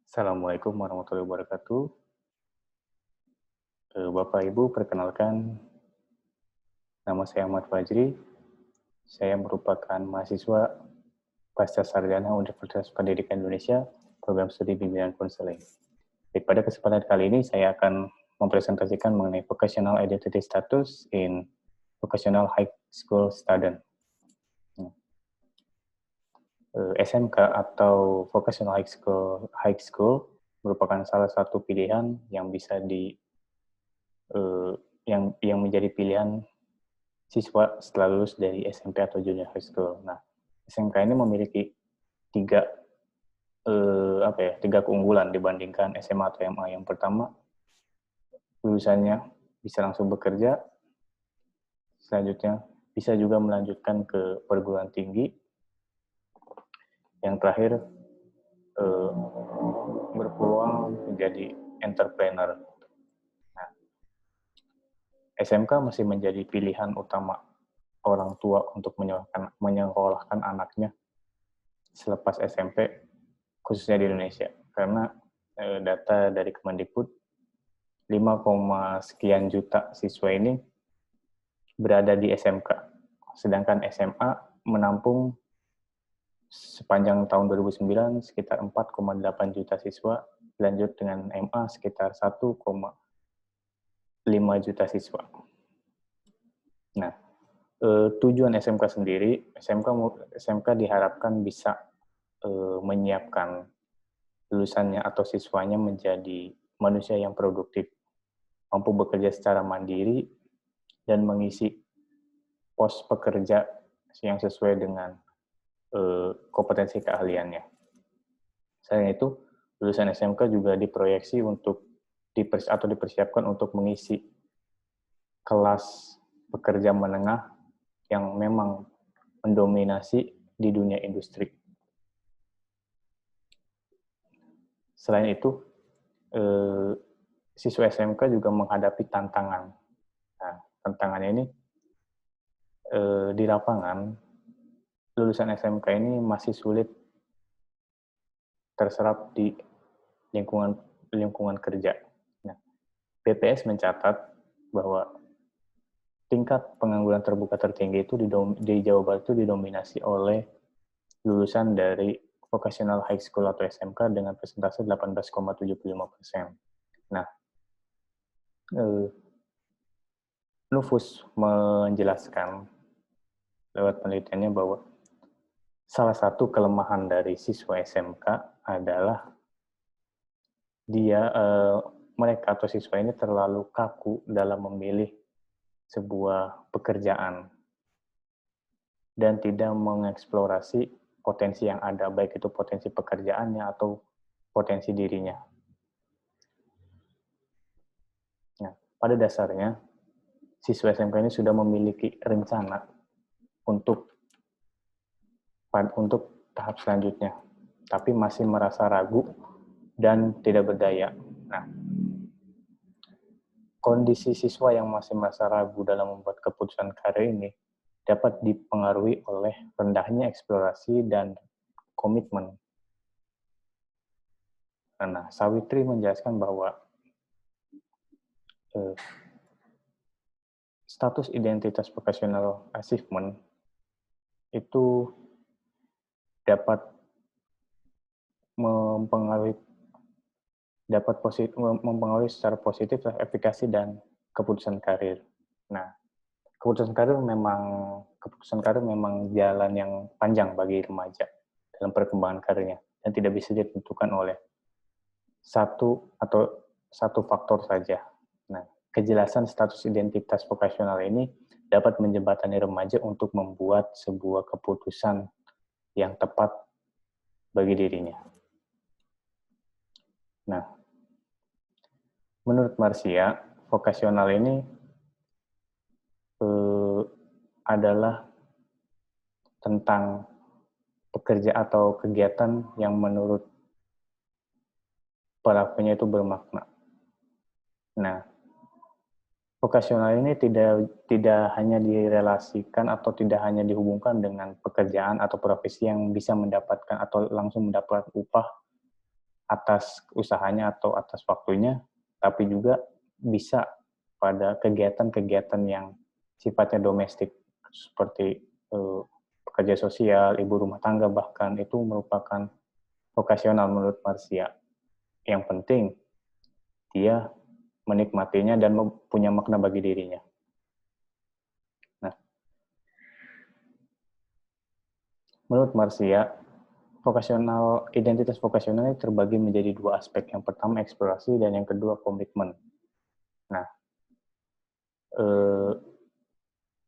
Assalamualaikum warahmatullahi wabarakatuh. Bapak Ibu, perkenalkan nama saya Ahmad Fajri. Saya merupakan mahasiswa Pasca Sarjana Universitas Pendidikan Indonesia, Program Studi Bimbingan Konseling. Pada kesempatan kali ini saya akan mempresentasikan mengenai Vocational Identity Status in Vocational High School Student. SMK atau Vocational High School merupakan salah satu pilihan yang bisa yang menjadi pilihan siswa setelah lulus dari SMP atau junior high school. Nah, SMK ini memiliki tiga keunggulan dibandingkan SMA atau MA. Yang pertama, lulusannya bisa langsung bekerja. Selanjutnya, bisa juga melanjutkan ke perguruan tinggi. Yang terakhir, berpeluang menjadi entrepreneur. Nah, SMK masih menjadi pilihan utama orang tua untuk menyekolahkan anaknya selepas SMP, khususnya di Indonesia. Karena data dari Kemendikbud, 5, sekian juta siswa ini berada di SMK. Sedangkan SMA menampung sepanjang tahun 2009 sekitar 4,8 juta siswa, lanjut dengan MA sekitar 1,5 juta siswa. Nah, tujuan SMK sendiri, SMK diharapkan bisa menyiapkan lulusannya atau siswanya menjadi manusia yang produktif, mampu bekerja secara mandiri, dan mengisi pos pekerja yang sesuai dengan kompetensi keahliannya. Selain itu, lulusan SMK juga diproyeksi untuk dipersiapkan untuk mengisi kelas pekerja menengah yang memang mendominasi di dunia industri. Selain itu, siswa SMK juga menghadapi tantangan. Nah, tantangannya ini di lapangan, lulusan SMK ini masih sulit terserap di lingkungan kerja. Nah, BPS mencatat bahwa tingkat pengangguran terbuka tertinggi itu di Jawa Barat itu didominasi oleh lulusan dari Vocational High School atau SMK dengan persentase 18,75%. Nah, Nufus menjelaskan lewat penelitiannya bahwa salah satu kelemahan dari siswa SMK adalah mereka atau siswa ini terlalu kaku dalam memilih sebuah pekerjaan dan tidak mengeksplorasi potensi yang ada, baik itu potensi pekerjaannya atau potensi dirinya. Nah, pada dasarnya, siswa SMK ini sudah memiliki rencana untuk tahap selanjutnya, tapi masih merasa ragu dan tidak berdaya. Nah, kondisi siswa yang masih merasa ragu dalam membuat keputusan karir ini dapat dipengaruhi oleh rendahnya eksplorasi dan komitmen. Nah, Sawitri menjelaskan bahwa status identitas vocational achievement itu dapat mempengaruhi secara positif efikasi dan keputusan karir. Nah, keputusan karir memang jalan yang panjang bagi remaja dalam perkembangan karirnya dan tidak bisa ditentukan oleh satu faktor saja. Nah, kejelasan status identitas vokasional ini dapat menjembatani remaja untuk membuat sebuah keputusan yang tepat bagi dirinya. Nah, menurut Marcia, vokasional ini adalah tentang pekerja atau kegiatan yang menurut pelakunya itu bermakna. Nah, vokasional ini tidak hanya direlasikan atau tidak hanya dihubungkan dengan pekerjaan atau profesi yang bisa mendapatkan atau langsung mendapatkan upah atas usahanya atau atas waktunya, tapi juga bisa pada kegiatan-kegiatan yang sifatnya domestik, seperti pekerja sosial, ibu rumah tangga, bahkan itu merupakan vokasional menurut Marcia. Yang penting, dia menikmatinya dan punya makna bagi dirinya. Nah, menurut Marcia, identitas vokasional ini terbagi menjadi dua aspek. Yang pertama eksplorasi dan yang kedua komitmen. Nah,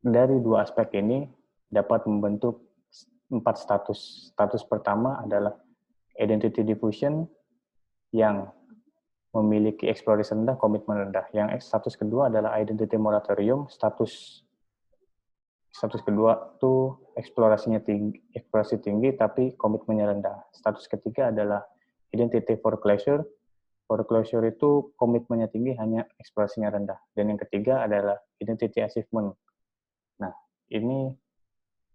dari dua aspek ini dapat membentuk 4 status. Status pertama adalah identity diffusion yang memiliki eksplorasi rendah, komitmen rendah. Yang status kedua adalah identity moratorium, status kedua itu eksplorasi tinggi tapi komitmennya rendah. Status ketiga adalah identity foreclosure. Foreclosure itu komitmennya tinggi, hanya eksplorasinya rendah. Dan yang ketiga adalah identity achievement. Nah, ini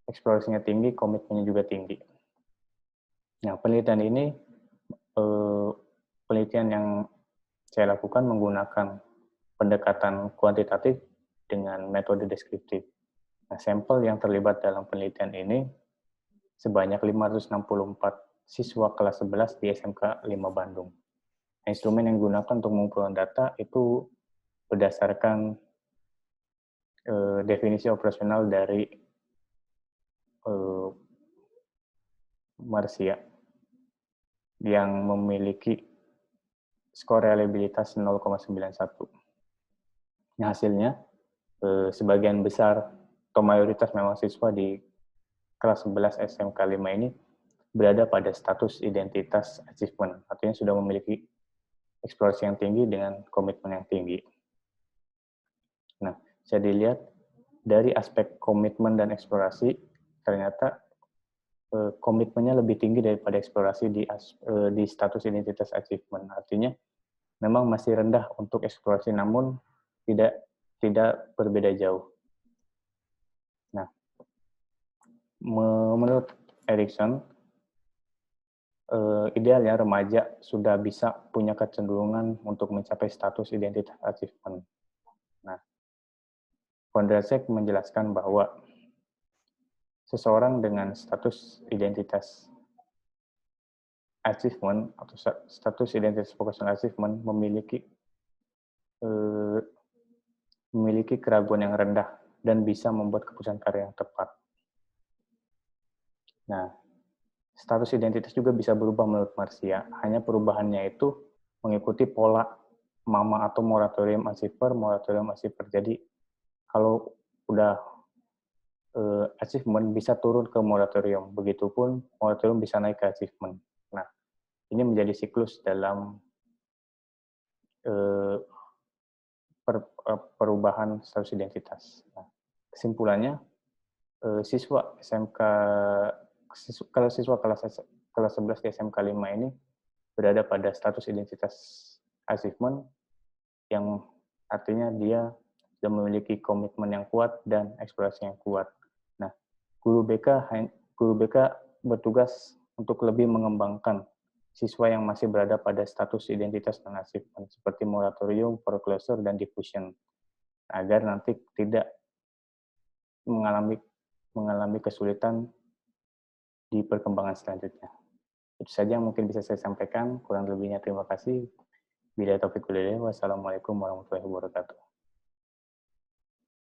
eksplorasinya tinggi, komitmennya juga tinggi. Nah, penelitian ini penelitian yang saya lakukan menggunakan pendekatan kuantitatif dengan metode deskriptif. Nah, sampel yang terlibat dalam penelitian ini sebanyak 564 siswa kelas 11 di SMK 5 Bandung. Nah, instrumen yang digunakan untuk mengumpulkan data itu berdasarkan definisi operasional dari Marcia yang memiliki skor reliabilitas 0,91. Nah, hasilnya sebagian besar atau mayoritas memang siswa di kelas 11 SMK 5 ini berada pada status identitas achievement, artinya sudah memiliki eksplorasi yang tinggi dengan komitmen yang tinggi. Nah, bisa dilihat dari aspek komitmen dan eksplorasi, ternyata komitmennya lebih tinggi daripada eksplorasi di status identitas achievement. Artinya, memang masih rendah untuk eksplorasi, namun tidak berbeda jauh. Nah, menurut Erikson, idealnya remaja sudah bisa punya kecenderungan untuk mencapai status identitas achievement. Nah, Kondrasek menjelaskan bahwa seseorang dengan status identitas achievement atau status identitas vocational achievement memiliki keraguan yang rendah dan bisa membuat keputusan karir yang tepat. Nah, status identitas juga bisa berubah menurut Marcia. Hanya perubahannya itu mengikuti pola MAMA atau moratorium achiever. Jadi, kalau udah achievement bisa turun ke moratorium. Begitupun moratorium bisa naik ke achievement. Nah, ini menjadi siklus dalam perubahan status identitas. Nah, kesimpulannya, siswa kelas 11 di SMK 5 ini berada pada status identitas achievement yang artinya dia sudah memiliki komitmen yang kuat dan eksplorasi yang kuat. Nah, guru BK bertugas untuk lebih mengembangkan siswa yang masih berada pada status identitas dan achievement seperti moratorium, foreclosure, dan diffusion agar nanti tidak mengalami kesulitan di perkembangan selanjutnya. Itu saja yang mungkin bisa saya sampaikan. Kurang lebihnya terima kasih. Bila taufiq wal hidayah. Wassalamualaikum warahmatullahi wabarakatuh.